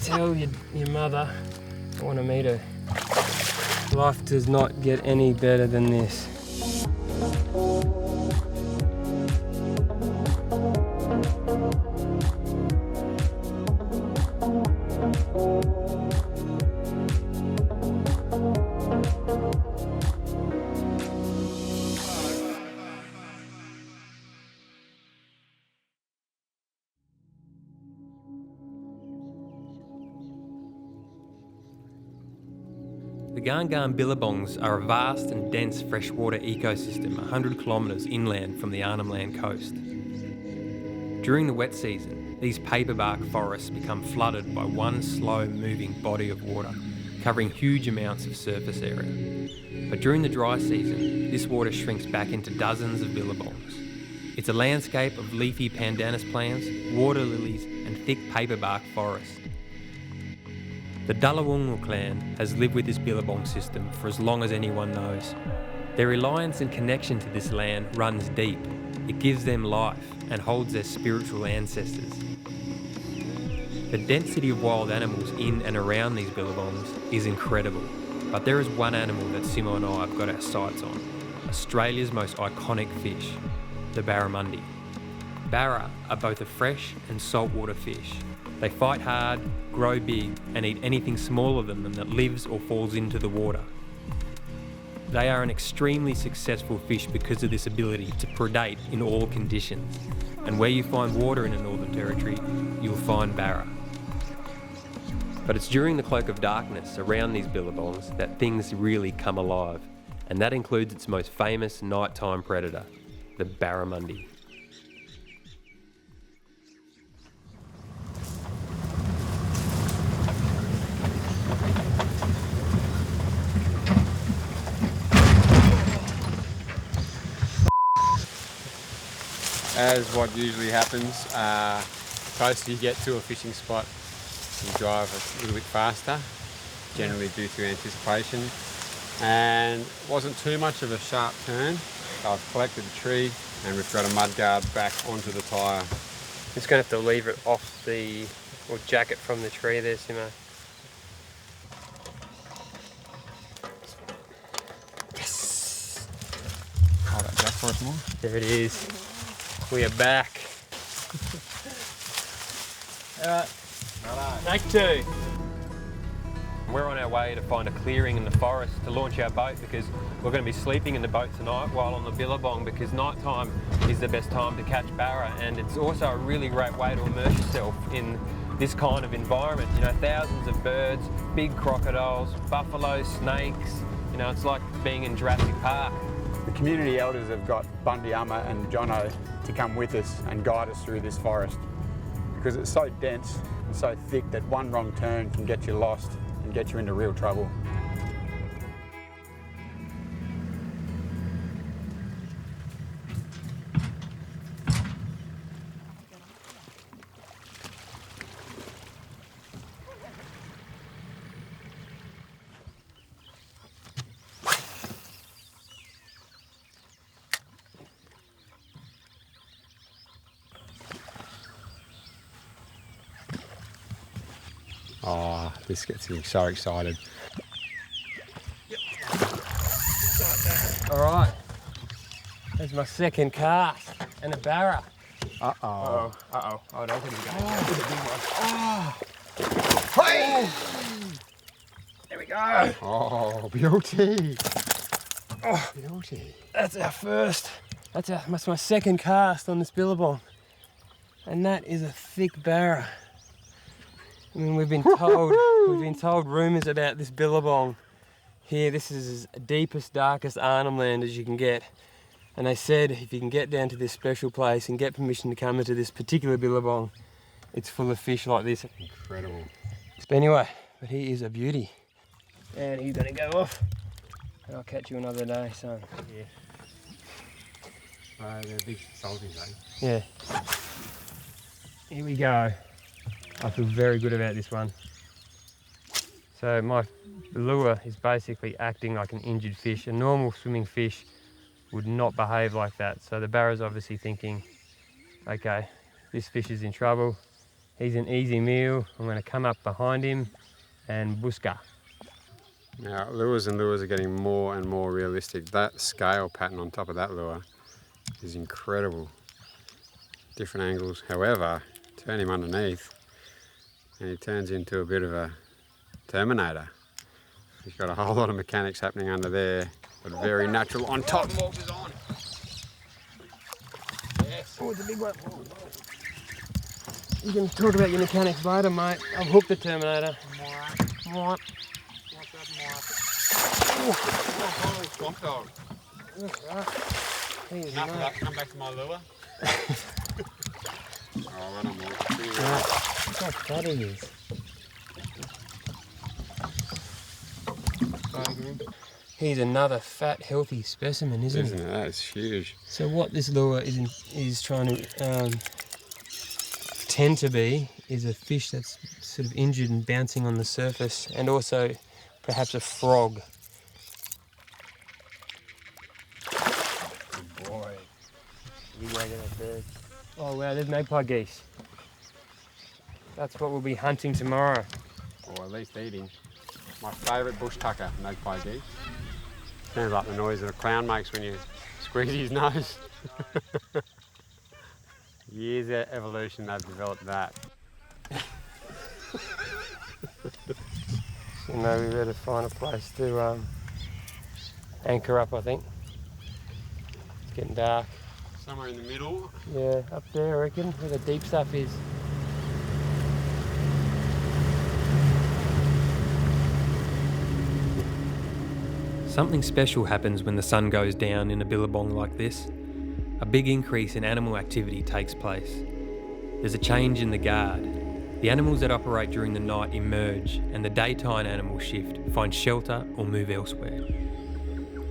Tell your mother I want to meet her. Life does not get any better than this. The Gangan Billabongs are a vast and dense freshwater ecosystem 100 kilometres inland from the Arnhem Land coast. During the wet season, these paperbark forests become flooded by one slow-moving body of water, covering huge amounts of surface area. But during the dry season, this water shrinks back into dozens of billabongs. It's a landscape of leafy pandanus plants, water lilies and thick paperbark forest. The Dullawungal clan has lived with this billabong system for as long as anyone knows. Their reliance and connection to this land runs deep. It gives them life and holds their spiritual ancestors. The density of wild animals in and around these billabongs is incredible, but there is one animal that Simo and I have got our sights on, Australia's most iconic fish, the barramundi. Barra are both a fresh and saltwater fish. They fight hard, grow big, and eat anything smaller than them that lives or falls into the water. They are an extremely successful fish because of this ability to predate in all conditions. And where you find water in the Northern Territory, you'll find barra. But it's during the cloak of darkness around these billabongs that things really come alive, and that includes its most famous nighttime predator, the barramundi. As what usually happens, the closer you get to a fishing spot, you drive a little bit faster, generally due to anticipation. And it wasn't too much of a sharp turn. I've collected a tree and we've got a mudguard back onto the tyre. Just going to have to lever it off or jack it from the tree there, Simo. Yes! Hold that jack for us more. There it is. We are back. Take two. We're on our way to find a clearing in the forest to launch our boat because we're going to be sleeping in the boat tonight while on the billabong because nighttime is the best time to catch barra, and it's also a really great way to immerse yourself in this kind of environment. You know, thousands of birds, big crocodiles, buffalo, snakes. You know, it's like being in Jurassic Park. The community elders have got Bundy Amma and Jono to come with us and guide us through this forest because it's so dense and so thick that one wrong turn can get you lost and get you into real trouble. Oh, this gets me so excited. All right. There's my second cast and a barra. Uh-oh. Uh-oh. Oh, don't think it's going to be a big one. Hey! There we go. Oh, beauty. Oh, Beauty. that's our first. That's my second cast on this billabong. And that is a thick barra. I mean, we've been told rumours about this billabong here. This is as deepest, darkest Arnhem Land as you can get. And they said if you can get down to this special place and get permission to come into this particular billabong, it's full of fish like this. Incredible. But anyway, he is a beauty. And he's gonna go off. And I'll catch you another day, son. Yeah. They're big salties, eh? Yeah. Here we go. I feel very good about this one. So my lure is basically acting like an injured fish. A normal swimming fish would not behave like that. So the barra's obviously thinking, okay, this fish is in trouble. He's an easy meal. I'm going to come up behind him and buska. Now, lures and lures are getting more and more realistic. That scale pattern on top of that lure is incredible. Different angles. However, turn him underneath and he turns into a bit of a Terminator. He's got a whole lot of mechanics happening under there, but very natural on top. Morgs is on. Yes. Oh, it's a big one. You can talk about your mechanics later, mate. I've hooked the Terminator. Right. Holy swamp dog. Enough of that, come back to my lure. Oh, right on, Morgs. Look how fat he is. He's another fat, healthy specimen, isn't he? That is huge. So what this lure is trying to pretend to be is a fish that's sort of injured and bouncing on the surface, and also perhaps a frog. Good boy. You wagging that bird. Oh wow, there's magpie geese. That's what we'll be hunting tomorrow. Or at least eating. My favourite bush tucker, magpie geese. Sounds like the noise that a clown makes when you squeeze his nose. Years of evolution, they've developed that. So now we better find a place to anchor up, I think. It's getting dark. Somewhere in the middle. Yeah, up there I reckon, where the deep stuff is. Something special happens when the sun goes down in a billabong like this. A big increase in animal activity takes place. There's a change in the guard. The animals that operate during the night emerge, and the daytime animals shift, find shelter or move elsewhere.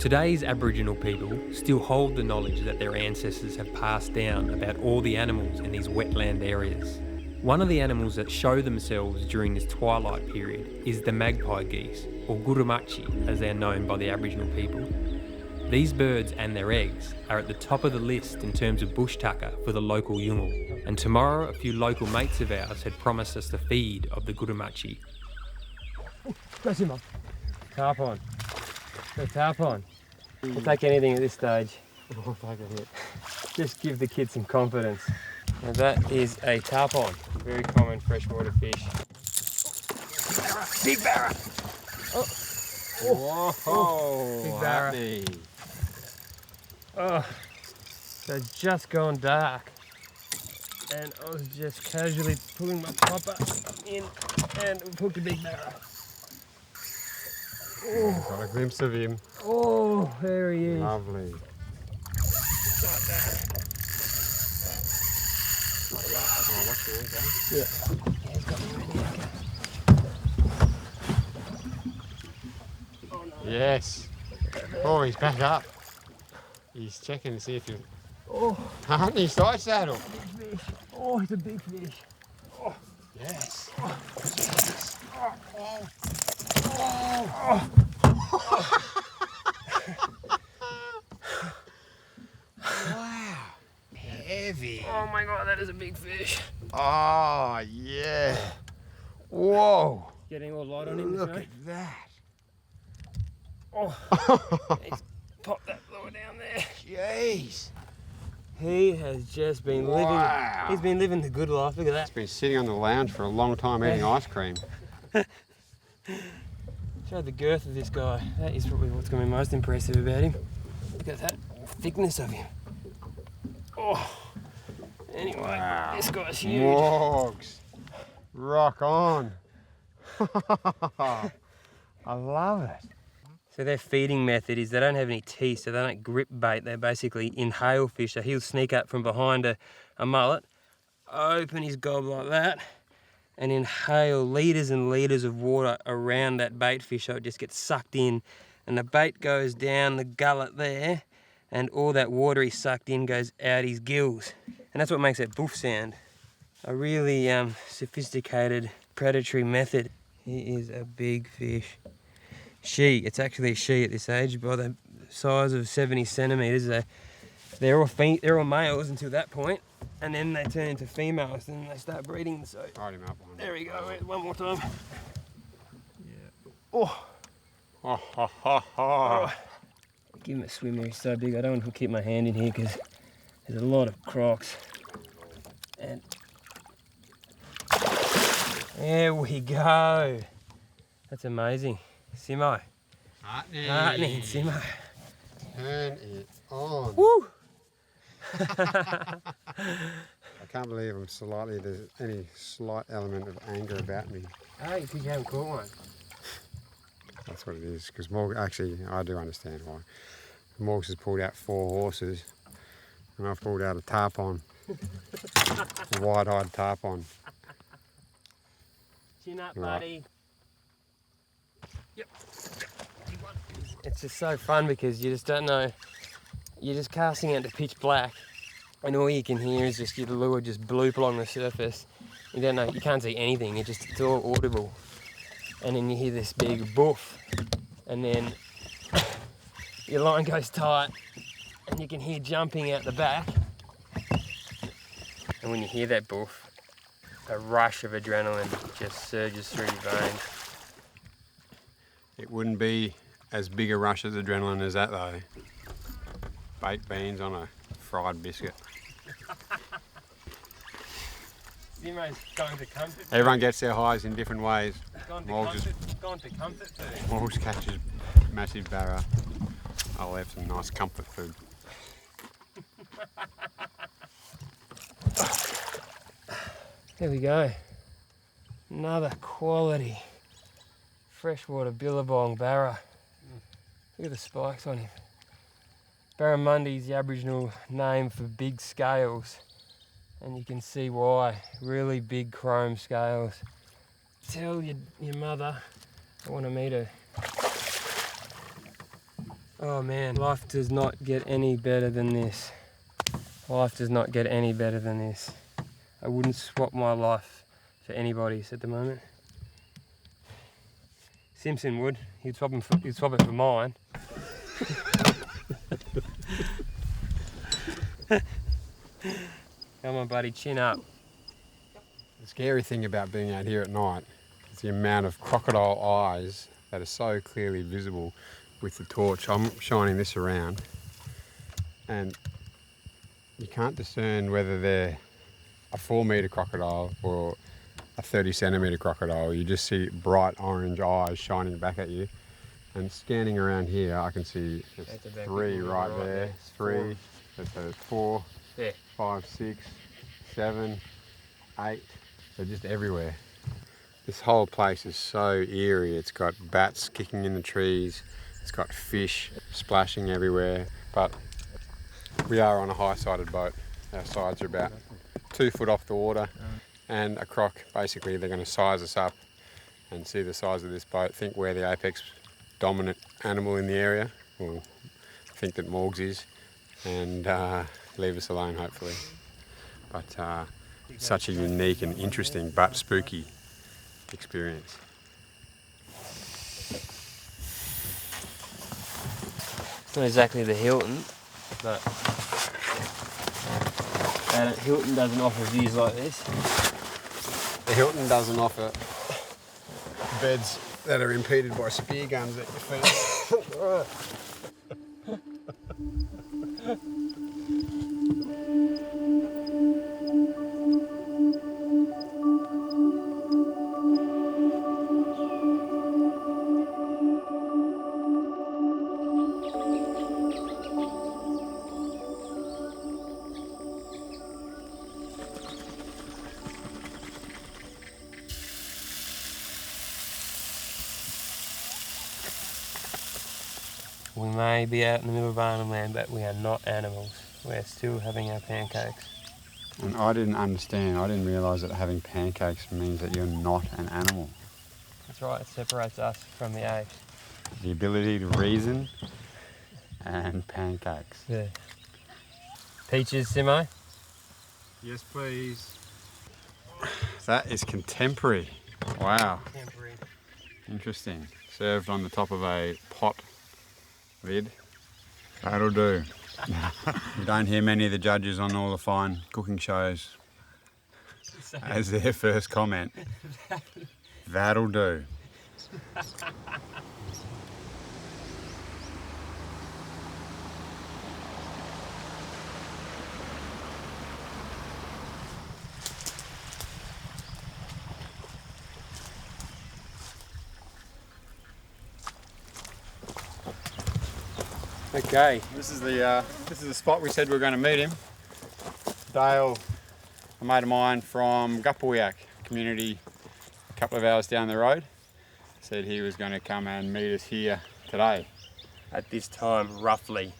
Today's Aboriginal people still hold the knowledge that their ancestors have passed down about all the animals in these wetland areas. One of the animals that show themselves during this twilight period is the magpie geese, or gurumachi as they're known by the Aboriginal people. These birds and their eggs are at the top of the list in terms of bush tucker for the local yungal, and tomorrow a few local mates of ours had promised us the feed of the gurumachi. Press him up. Tarpon. Go tarpon. We'll take anything at this stage. We'll take a hit. Just give the kids some confidence. Now that is a tarpon, very common freshwater fish. Big barra! Whoa! Big barra. Happy. Oh, so it's just gone dark, and I was just casually pulling my popper in and hooked a big barra. Oh, got a glimpse of him. Oh, there he is. Lovely. Like that. Oh, what's the anchor? Yeah, he's got me ready, okay. Oh, no. Yes. Oh, he's back up. He's checking to see if you. Oh, Hartney side saddle. big fish. Oh, it's a big fish. Oh, yes. Wow. Heavy. Oh my god, that is a big fish. Oh, yeah. Whoa. Getting all light on him. Look this at that. Oh, he's popped that lure down there. Jeez. He has just been Wow. living. He's been living the good life. Look at that. Been sitting on the lounge for a long time eating ice cream. Show the girth of this guy. That is probably what's going to be most impressive about him. Look at that thickness of him. Oh. Anyway, Wow. this guy's huge. Morgs. Rock on. I love it. So their feeding method is they don't have any teeth, so they don't grip bait. They basically inhale fish. So he'll sneak up from behind a mullet, open his gob like that, and inhale litres and litres of water around that bait fish so it just gets sucked in. And the bait goes down the gullet there, and all that water he's sucked in goes out his gills. And that's what makes that boof sound. A really sophisticated predatory method. He is a big fish. It's actually a she at this age, by the size of 70 centimetres. They're all males until that point. and then they turn into females and they start breeding. So Ride him up. there we go. One more time. Yeah. Oh. Oh, ha, ha, ha. Give him a swim here. He's so big. I don't want to keep my hand in here because there's a lot of crocs. And there we go. That's amazing. Simo. Hartney and Simo. Turn it on. Woo! I can't believe there's any slight element of anger about me. Oh, you think you haven't caught one? That's what it is, because Morgan, actually, I do understand why. Morgs has pulled out 4 horses, and I've pulled out a tarpon, a wide-eyed tarpon. Chin up, Right. buddy. Yep. It's just so fun because you just don't know. You're just casting out to pitch black, and all you can hear is just your lure just bloop along the surface. You don't know. You can't see anything. It's all audible. And then you hear this big boof, and then your line goes tight, and you can hear jumping out the back. And when you hear that boof, a rush of adrenaline just surges through your veins. It wouldn't be as big a rush as adrenaline as that though. Baked beans on a fried biscuit. Simo's going to comfort. Everyone gets their highs in different ways. Gone to Morgs comfort food. Morgs catches massive barra. I'll have some nice comfort food. There we go. Another quality freshwater billabong Barra. Look at the spikes on him. Barramundi is the Aboriginal name for big scales, and you can see why. Really big chrome scales. Tell your mother I want to meet her. Oh man, life does not get any better than this. Life does not get any better than this. I wouldn't swap my life for anybody's at the moment. Simpson would. He'd swap it for mine. Come on, buddy, chin up. The scary thing about being out here at night is the amount of crocodile eyes that are so clearly visible with the torch. I'm shining this around and you can't discern whether they're a 4 metre crocodile or a 30 centimetre crocodile. You just see bright orange eyes shining back at you. And scanning around here, I can see there's 3 right there. 3, there's 4, There. 5, 6, 7, 8. They're just everywhere. This whole place is so eerie. It's got bats kicking in the trees. It's got fish splashing everywhere. But we are on a high-sided boat. Our sides are about 2 foot off the water. And a croc, basically, they're going to size us up and see the size of this boat, think we're the apex dominant animal in the area, or think that Morgs is, and leave us alone, hopefully. But such a unique and interesting but spooky experience. It's not exactly the Hilton, but Hilton doesn't offer views like this. The Hilton doesn't offer beds that are impeded by spear guns at your feet. We may be out in the middle of Arnhem Land, but we are not animals. We're still having our pancakes. And I didn't understand, I didn't realise that having pancakes means that you're not an animal. That's right, it separates us from the apes. The ability to reason and pancakes. Yeah. Peaches, Simo? Yes, please. That is contemporary. Wow. Temporary. Interesting. Served on the top of a pot lid. That'll do. You don't hear many of the judges on all the fine cooking shows as their first comment. That'll do. Okay, this is the spot we said we were going to meet him. Dale, a mate of mine from Gupperwiak community, a couple of hours down the road, said he was going to come and meet us here today. At this time, roughly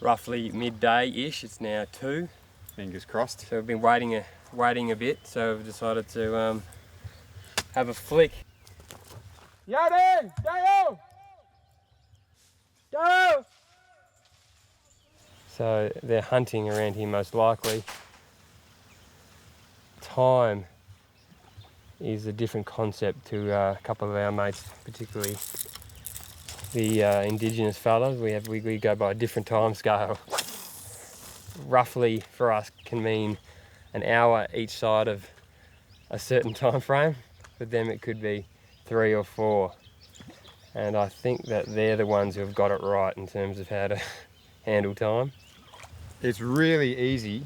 midday-ish. It's now 2. Fingers crossed. So we've been waiting a bit. So we've decided to have a flick. Yoden, Dale, go! So they're hunting around here most likely. Time is a different concept to a couple of our mates, particularly the indigenous fellas. We go by a different time scale. Roughly for us can mean an hour each side of a certain time frame. For them it could be 3 or 4. And I think that they're the ones who have got it right in terms of how to handle time. It's really easy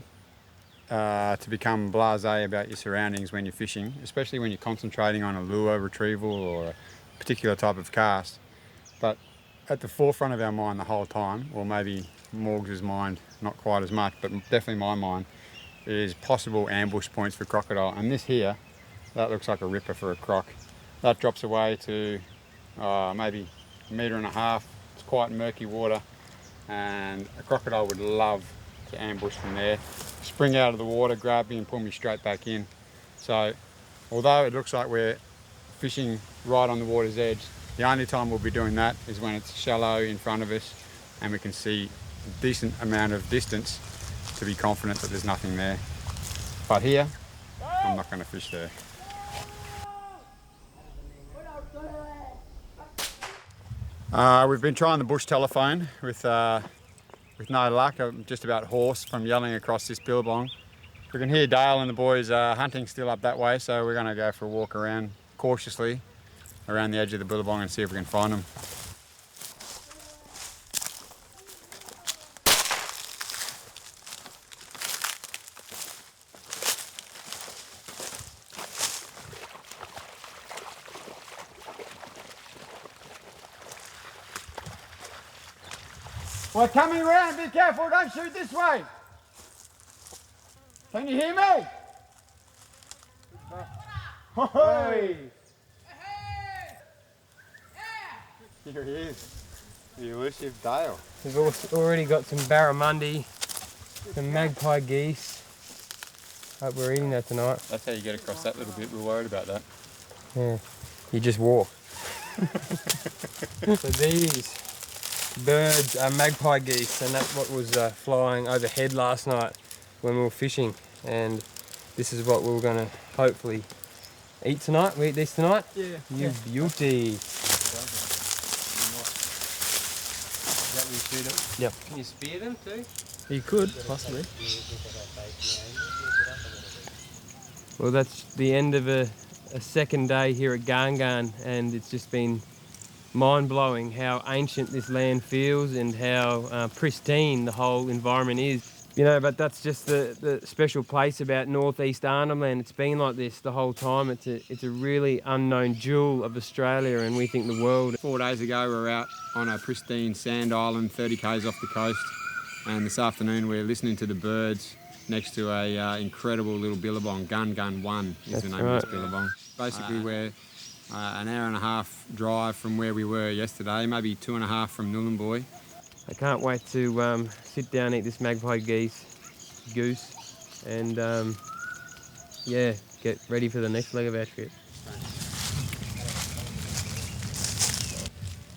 to become blasé about your surroundings when you're fishing, especially when you're concentrating on a lure retrieval or a particular type of cast. But at the forefront of our mind the whole time, or maybe Morgs' mind not quite as much, but definitely my mind, is possible ambush points for crocodile. And this here, that looks like a ripper for a croc. That drops away to maybe 1.5 meters. It's quite murky water, and a crocodile would love to ambush from there, spring out of the water, grab me and pull me straight back in. So although it looks like we're fishing right on the water's edge, the only time we'll be doing that is when it's shallow in front of us and we can see a decent amount of distance to be confident that there's nothing there. But here, I'm not going to fish there. We've been trying the bush telephone with no luck. I'm just about hoarse from yelling across this billabong. We can hear Dale and the boys hunting still up that way, so we're going to go for a walk around cautiously around the edge of the billabong and see if we can find them. We're coming around, be careful, don't shoot this way. Can you hear me? Hey. Here he is, the elusive Dale. We've already got some barramundi, some magpie geese. Hope we're eating that tonight. That's how you get across that little bit, we're worried about that. Yeah, you just walk. So these birds are magpie geese, and that's what was flying overhead last night when we were fishing, and this is what we were going to hopefully eat tonight. We eat these tonight? Yeah. You beauty. Is that where you shoot them? Yep. Can you spear them too? You could, possibly. Well, that's the end of a second day here at Gangan, and it's just been mind-blowing how ancient this land feels and how pristine the whole environment is. You know, but that's just the special place about East Arnhem Land. It's been like this the whole time. It's a really unknown jewel of Australia, and we think the world. 4 days ago we were out on a pristine sand island 30 k's off the coast, and this afternoon we're listening to the birds next to a incredible little billabong. Gangan 1 is the name of this billabong. Basically we're an hour and a half drive from where we were yesterday, maybe 2.5 from Nhulunbuy. I can't wait to sit down and eat this magpie goose, and yeah, get ready for the next leg of our trip.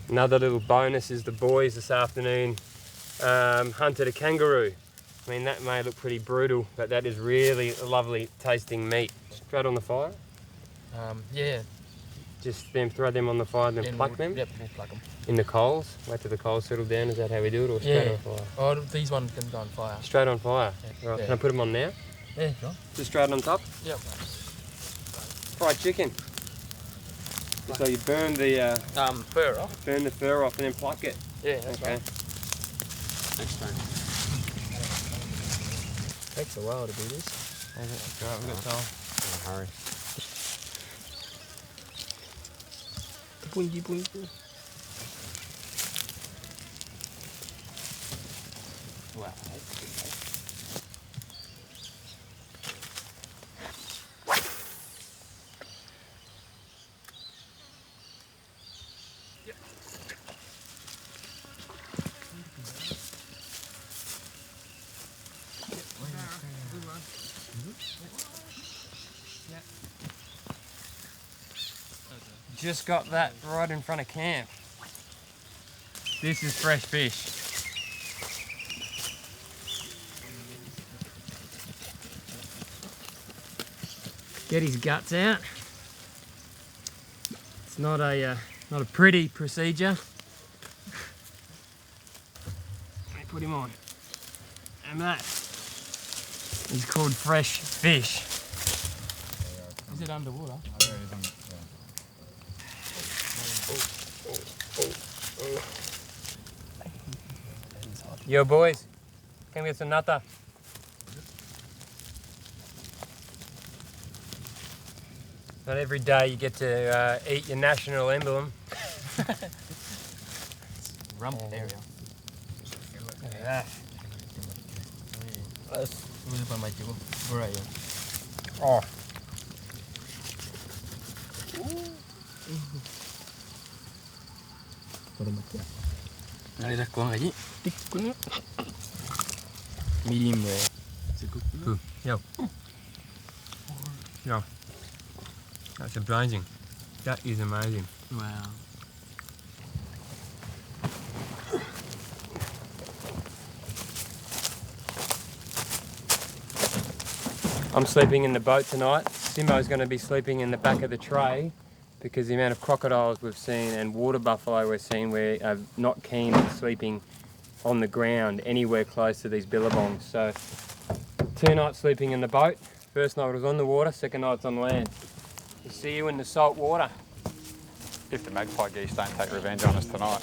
Another little bonus is the boys this afternoon hunted a kangaroo. I mean, that may look pretty brutal, but that is really lovely tasting meat. Straight on the fire? Yeah. just then throw them on the fire, then pluck them? Yep, we'll pluck them. In the coals? Wait till the coals settle down, is that how we do it, or straight on fire? Oh, these ones can go on fire. Straight on fire? Yeah. Right, Yeah. can I put them on now? Yeah, sure. Just straight on top? Yep. Fried chicken. So you burn the Fur off. burn the fur off and then pluck it. Yeah, that's Okay. right. Next time. Takes a while to do this. That's right, we've got time. No hurry. Bungy, bungy. Wow, that's good, mate. Just got that right in front of camp. This is fresh fish. Get his guts out. It's not a pretty procedure. Let me put him on. And that is called fresh fish. Is it underwater? Yo boys, can we get some nata? Not every day you get to eat your national emblem. Rump area. Look at that. Oh. Đây là con ấy. Tích cũng. Medium rare. Yo. Yo. That's amazing. That is amazing. Wow. I'm sleeping in the boat tonight. Simo's going to be sleeping in the back of the tray because the amount of crocodiles we've seen and water buffalo we've seen, we are not keen on sleeping on the ground anywhere close to these billabongs. So 2 nights sleeping in the boat. First night was on the water, second night's on land. We'll see you in the salt water. If the magpie geese don't take revenge on us tonight.